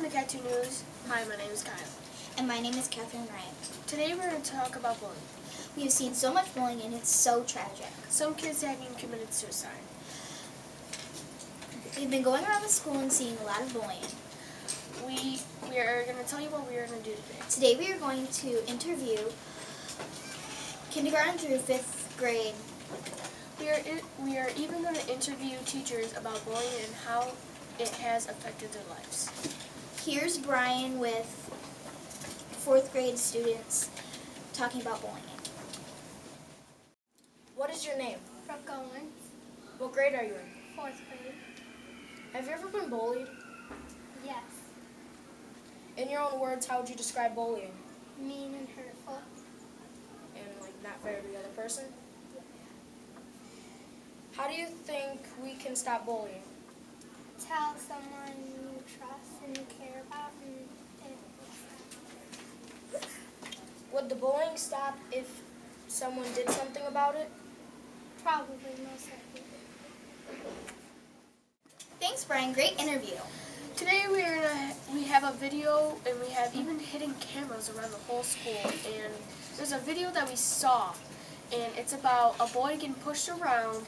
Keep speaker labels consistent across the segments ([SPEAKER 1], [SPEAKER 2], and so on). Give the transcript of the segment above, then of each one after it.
[SPEAKER 1] to Cat 2 News. Hi, my name is Kyle.
[SPEAKER 2] And my name is Catherine Ryan.
[SPEAKER 1] Today we're going to talk about bullying.
[SPEAKER 2] We have seen so much bullying and it's so tragic.
[SPEAKER 1] Some kids have even committed suicide.
[SPEAKER 2] We've been going around the school and seeing a lot of bullying.
[SPEAKER 1] We are going to tell you what we are going to do today.
[SPEAKER 2] Today we are going to interview kindergarten through 5th grade.
[SPEAKER 1] We are even going to interview teachers about bullying and how it has affected their lives.
[SPEAKER 2] Here's Brian with 4th grade students talking about bullying.
[SPEAKER 3] What is your name?
[SPEAKER 4] Brooke Owens,
[SPEAKER 3] What grade are you in?
[SPEAKER 4] 4th grade.
[SPEAKER 3] Have you ever been bullied?
[SPEAKER 4] Yes.
[SPEAKER 3] In your own words, how would you describe bullying?
[SPEAKER 4] Mean and hurtful.
[SPEAKER 3] And like not fair to the other person? How do you think we can stop bullying?
[SPEAKER 4] Tell someone you trust and you care about, and it will stop.
[SPEAKER 3] Would the bullying stop if someone did something about it?
[SPEAKER 4] Probably, most likely.
[SPEAKER 2] Thanks, Brian. Great interview.
[SPEAKER 1] Today we have a video, and we have even hidden cameras around the whole school. And there's a video that we saw, and it's about a boy getting pushed around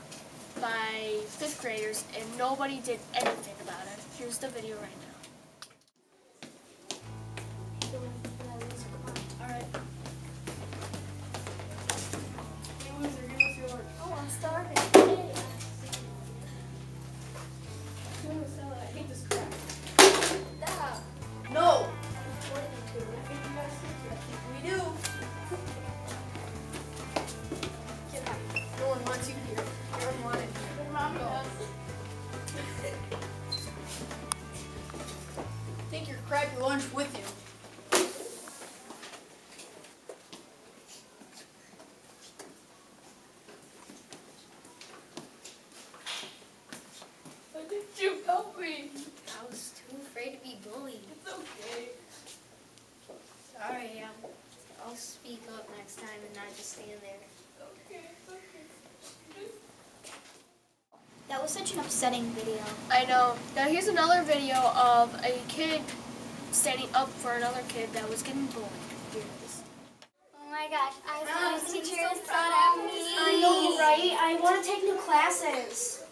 [SPEAKER 1] by 5th graders, and nobody did anything about it. Here's the video right now. Alright. Hey, loser, give us your lunch.
[SPEAKER 4] Oh, I'm starving.
[SPEAKER 1] I hate this crap.
[SPEAKER 4] Stop.
[SPEAKER 3] No!
[SPEAKER 1] We do. Get out. No one wants you here. No one wanted you. Your mom does.
[SPEAKER 3] Take your crappy lunch with you.
[SPEAKER 1] Why didn't you help me?
[SPEAKER 2] I was too afraid to be bullied.
[SPEAKER 1] It's okay.
[SPEAKER 2] Sorry, I'll speak up next time and not just stand there.
[SPEAKER 1] Okay.
[SPEAKER 2] That was such an upsetting video.
[SPEAKER 1] I know. Now here's another video of a kid standing up for another kid that was getting bullied. Here it is.
[SPEAKER 4] Oh my gosh, I was teacher is so at me.
[SPEAKER 3] I know, right? I want to take new classes.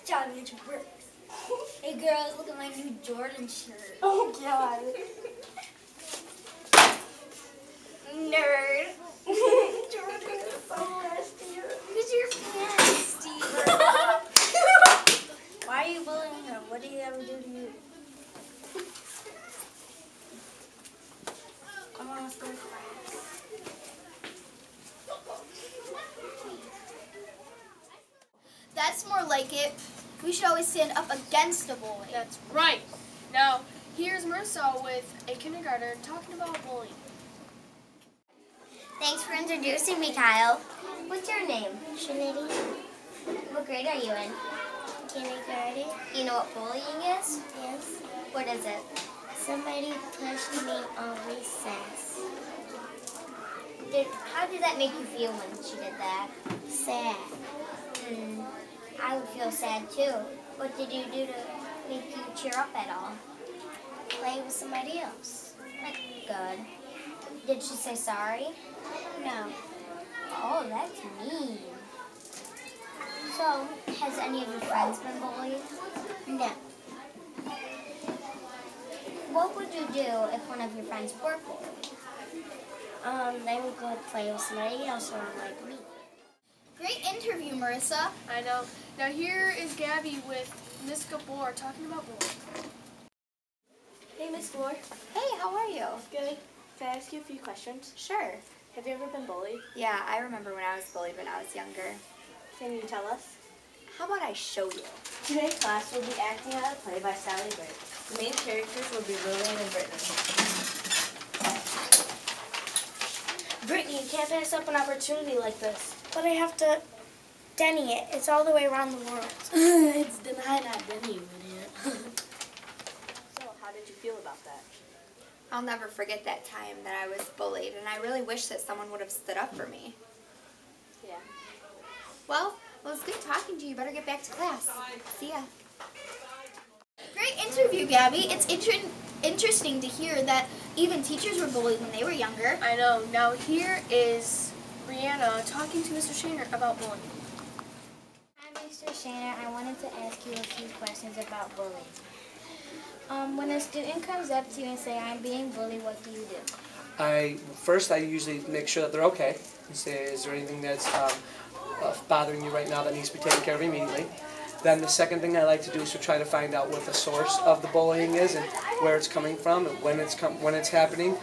[SPEAKER 4] John, get your work. Hey girls, look at my new Jordan shirt.
[SPEAKER 3] Oh, God.
[SPEAKER 4] Nerd.
[SPEAKER 3] Jordan is so nasty.
[SPEAKER 4] Who's your parents, Steve? Why are you bullying her? What did he ever do to you? Come on, let's go to class.
[SPEAKER 2] That's more like it. We should always stand up against a bully.
[SPEAKER 1] That's right. Now here's Marissa with a kindergartner talking about bullying.
[SPEAKER 5] Thanks for introducing me, Kyle. What's your name?
[SPEAKER 4] Trinity,
[SPEAKER 5] What grade are you in?
[SPEAKER 4] kindergarten.
[SPEAKER 5] You know what bullying is?
[SPEAKER 4] Yes.
[SPEAKER 5] What is it?
[SPEAKER 4] Somebody pushed me on recess.
[SPEAKER 5] How did that make you feel when she did that?
[SPEAKER 4] Sad.
[SPEAKER 5] I would feel sad too. What did you do to make you cheer up at all?
[SPEAKER 4] Play with somebody else.
[SPEAKER 5] That's good. Did she say sorry?
[SPEAKER 4] No.
[SPEAKER 5] Oh, that's mean. So, has any of your friends been bullied?
[SPEAKER 4] No.
[SPEAKER 5] What would you do if one of your friends were bullied?
[SPEAKER 4] They would go play with somebody else or like me.
[SPEAKER 2] Great interview, Marissa.
[SPEAKER 1] I know. Now here is Gabby with Miss Gabor talking about bullying.
[SPEAKER 3] Hey, Miss Moore.
[SPEAKER 5] Hey, how are you?
[SPEAKER 3] Good. Can I ask you a few questions?
[SPEAKER 5] Sure.
[SPEAKER 3] Have you ever been bullied?
[SPEAKER 6] Yeah, I remember when I was bullied when I was younger.
[SPEAKER 3] Can you tell us?
[SPEAKER 6] How about I show you?
[SPEAKER 3] Today class will be acting out a play by Sally Gray. The main characters will be Lillian and Brittany. Brittany, you can't pass up an opportunity like this.
[SPEAKER 4] But I have to Denny it. It's all the way around the world.
[SPEAKER 3] It's deny, not Denny, you idiot. So, how did you feel about that?
[SPEAKER 6] I'll never forget that time that I was bullied, and I really wish that someone would have stood up for me.
[SPEAKER 3] Yeah.
[SPEAKER 6] Well, it was good talking to you. Better get back to class. See ya.
[SPEAKER 2] Great interview, Gabby. It's interesting to hear that even teachers were bullied when they were younger.
[SPEAKER 1] I know. Now here is Brianna talking to Mr. Shaner about bullying.
[SPEAKER 5] Hi, Mr. Shaner. I wanted to ask you a few questions about bullying. When a student comes up to you and say, "I'm being bullied," what do you do?
[SPEAKER 7] First I usually make sure that they're okay and say, is there anything that's bothering you right now that needs to be taken care of immediately. Then the second thing I like to do is to try to find out what the source of the bullying is and where it's coming from and when it's happening,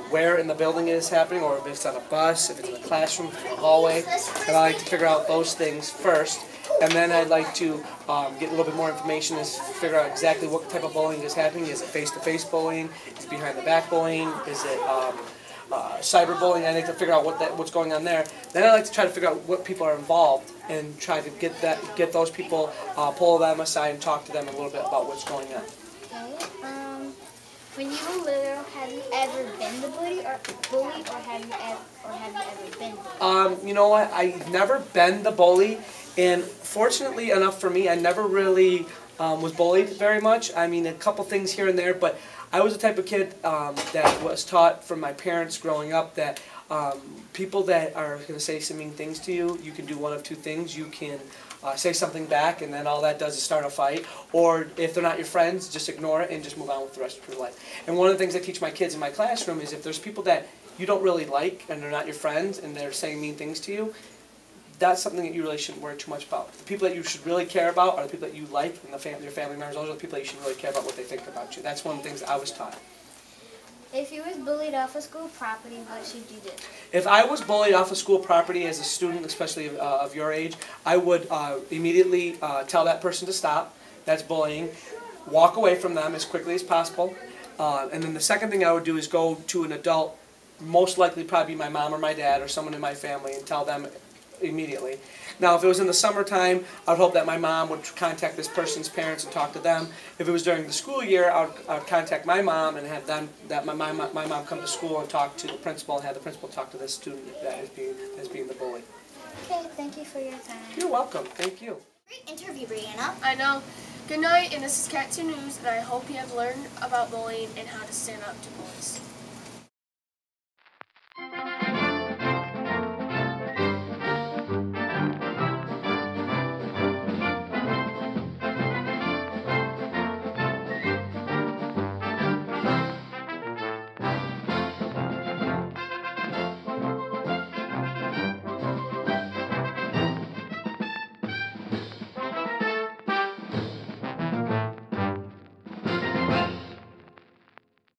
[SPEAKER 7] where in the building it is happening, or if it's on a bus, if it's in a classroom, if it's in a hallway. And I like to figure out those things first. And then I'd like to get a little bit more information to figure out exactly what type of bullying is happening. Is it face-to-face bullying? Is it behind-the-back bullying? Is it cyberbullying? I like to figure out what's going on there. Then I like to try to figure out what people are involved and try to get those people, pull them aside and talk to them a little bit about what's going on.
[SPEAKER 5] Okay. When you were little, have you ever been the bully, or have you ever been bullied?
[SPEAKER 7] You know what? I've never been the bully, and fortunately enough for me, I never really was bullied very much. I mean, a couple things here and there, but I was the type of kid that was taught from my parents growing up that people that are going to say some mean things to you, you can do one of two things. You can say something back, and then all that does is start a fight. Or if they're not your friends, just ignore it and just move on with the rest of your life. And one of the things I teach my kids in my classroom is if there's people that you don't really like and they're not your friends and they're saying mean things to you, that's something that you really shouldn't worry too much about. The people that you should really care about are the people that you like and your family members. Those are the people that you should really care about what they think about you. That's one of the things that I was taught.
[SPEAKER 5] If you was bullied off of school property, what should you do?
[SPEAKER 7] If I was bullied off of school property as a student, especially of your age, I would immediately tell that person to stop. That's bullying. Walk away from them as quickly as possible. And then the second thing I would do is go to an adult, most likely probably my mom or my dad or someone in my family, and tell them immediately. Now, if it was in the summertime, I would hope that my mom would contact this person's parents and talk to them. If it was during the school year, I would contact my mom and have them, my mom come to school and talk to the principal and have the principal talk to this student that is being the bully.
[SPEAKER 5] Okay, thank you for your time.
[SPEAKER 7] You're welcome. Thank you.
[SPEAKER 2] Great interview, Brianna.
[SPEAKER 1] I know. Good night, and this is Cat 2 News, and I hope you have learned about bullying and how to stand up to bullies.